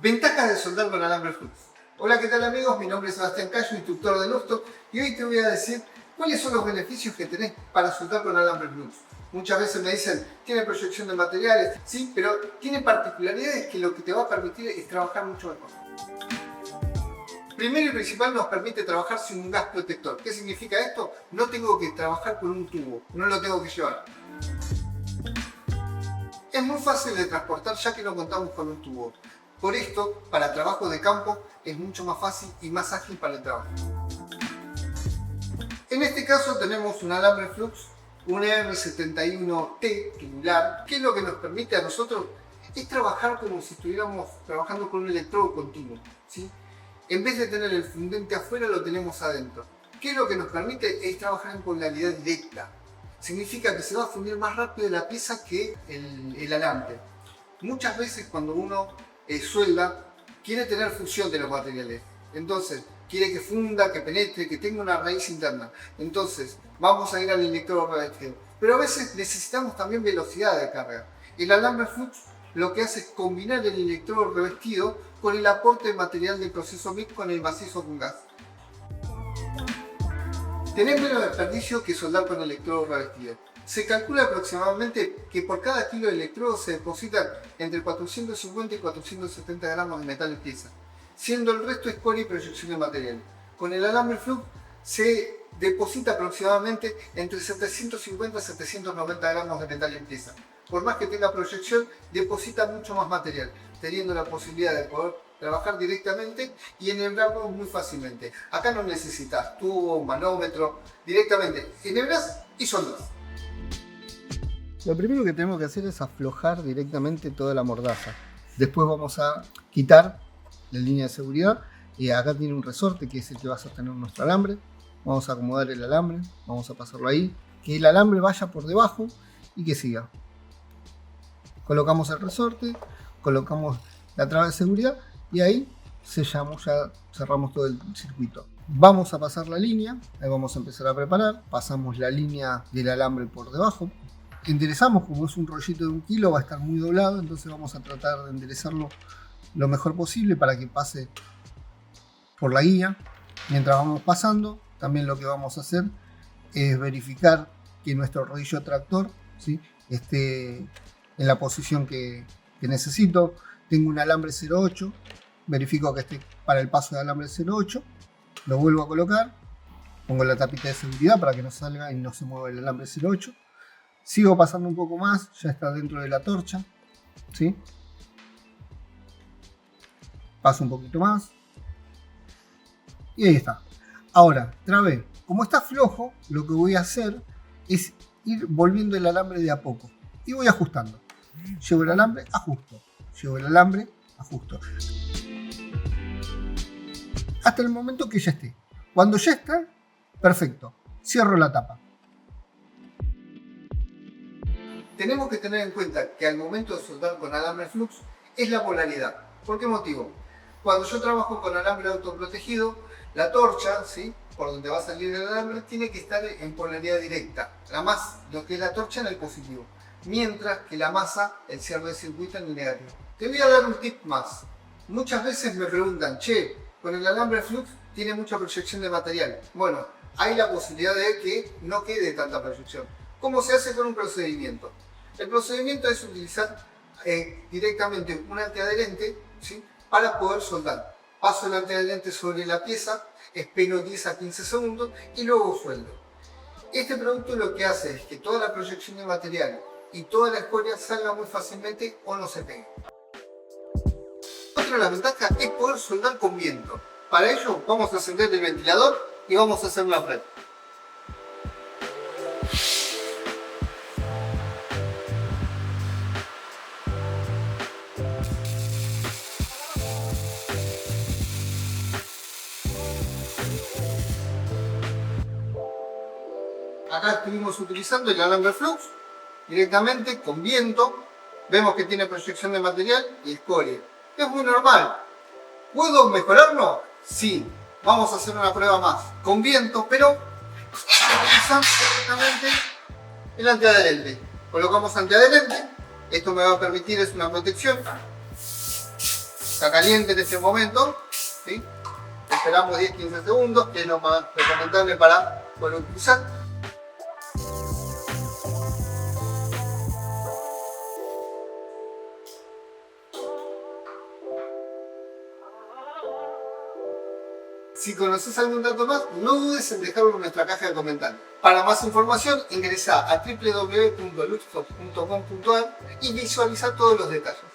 Ventajas de soldar con alambre flux. Hola, ¿qué tal amigos? Mi nombre es Sebastián Cayo, instructor de Lusto, y hoy te voy a decir cuáles son los beneficios que tenés para soldar con alambre flux. Muchas veces me dicen, tiene proyección de materiales, sí, pero tiene particularidades que lo que te va a permitir es trabajar mucho mejor. Primero y principal, nos permite trabajar sin un gas protector. ¿Qué significa esto? No tengo que trabajar con un tubo, no lo tengo que llevar. Es muy fácil de transportar ya que no contamos con un tubo. Por esto, para trabajo de campo, es mucho más fácil y más ágil para el trabajo. En este caso tenemos un alambre flux, un R71T tubular, que es lo que nos permite a nosotros es trabajar como si estuviéramos trabajando con un electrodo continuo, ¿sí? En vez de tener el fundente afuera, lo tenemos adentro. ¿Qué es lo que nos permite? Es trabajar en polaridad directa. Significa que se va a fundir más rápido la pieza que el alambre. Muchas veces cuando uno suelda, quiere tener fusión de los materiales. Entonces, quiere que funda, que penetre, que tenga una raíz interna. Entonces, vamos a ir al electrodo revestido. Pero a veces necesitamos también velocidad de carga. El alambre flux lo que hace es combinar el electrodo revestido con el aporte de material del proceso MIG con el macizo con gas. Tenés menos desperdicio que soldar con electrodo revestido. Se calcula aproximadamente que por cada kilo de electrodo se depositan entre 450 y 470 gramos de metal en pieza, siendo el resto escoria y proyección de material. Con el alambre flux se deposita aproximadamente entre 750 y 790 gramos de metal en pieza. Por más que tenga proyección, deposita mucho más material, teniendo la posibilidad de poder trabajar directamente y enhebrarlo muy fácilmente. Acá no necesitas tubo, manómetro, directamente enhebras y soldas. Lo primero que tenemos que hacer es aflojar directamente toda la mordaza. Después vamos a quitar la línea de seguridad y acá tiene un resorte que es el que va a sostener nuestro alambre. Vamos a acomodar el alambre, vamos a pasarlo ahí, que el alambre vaya por debajo y que siga. Colocamos el resorte, colocamos la traba de seguridad y ahí sellamos, ya cerramos todo el circuito. Vamos a pasar la línea, ahí vamos a empezar a preparar, pasamos la línea del alambre por debajo, enderezamos, como es un rollito de 1 kilo, va a estar muy doblado, entonces vamos a tratar de enderezarlo lo mejor posible para que pase por la guía. Mientras vamos pasando, también lo que vamos a hacer es verificar que nuestro rodillo tractor, ¿sí?, esté en la posición que necesito. Tengo un alambre 0.8, verifico que esté para el paso de alambre 0.8, lo vuelvo a colocar, pongo la tapita de seguridad para que no salga y no se mueva el alambre 0.8, sigo pasando un poco más, ya está dentro de la torcha, ¿sí? Paso un poquito más y ahí está. Ahora, trabé. Como está flojo, lo que voy a hacer es ir volviendo el alambre de a poco y voy ajustando. Llevo el alambre, ajusto. Llevo el alambre, ajusto. Hasta el momento que ya esté. Cuando ya está, perfecto. Cierro la tapa. Tenemos que tener en cuenta que al momento de soldar con alambre flux es la polaridad. ¿Por qué motivo? Cuando yo trabajo con alambre autoprotegido, la torcha, ¿sí?, por donde va a salir el alambre, tiene que estar en polaridad directa. Lo que es la torcha en el positivo. Mientras que la masa, el cierre de circuito, en el negativo. Te voy a dar un tip más. Muchas veces me preguntan, che, con el alambre flux tiene mucha proyección de material. Bueno, hay la posibilidad de que no quede tanta proyección. ¿Cómo se hace con un procedimiento? El procedimiento es utilizar directamente un antiadherente, ¿sí?, para poder soldar. Paso el antiadherente sobre la pieza, espero 10 a 15 segundos y luego sueldo. Este producto lo que hace es que toda la proyección de material y toda la escoria salga muy fácilmente o no se pegue. Otra de las ventajas es poder soldar con viento. Para ello vamos a encender el ventilador y vamos a hacer una prueba. Acá estuvimos utilizando el alambre flux directamente con viento. Vemos que tiene proyección de material y escoria. Es muy normal. ¿Puedo mejorarlo? Sí. Vamos a hacer una prueba más con viento, pero utilizando directamente el antiadherente. Colocamos antiadherente. Esto me va a permitir, es una protección. está caliente en este momento, ¿sí? Esperamos 10-15 segundos, que es lo más recomendable para poder utilizar. Si conoces algún dato más, no dudes en dejarlo en nuestra caja de comentarios. Para más información, ingresa a www.luxfox.com.ar y visualiza todos los detalles.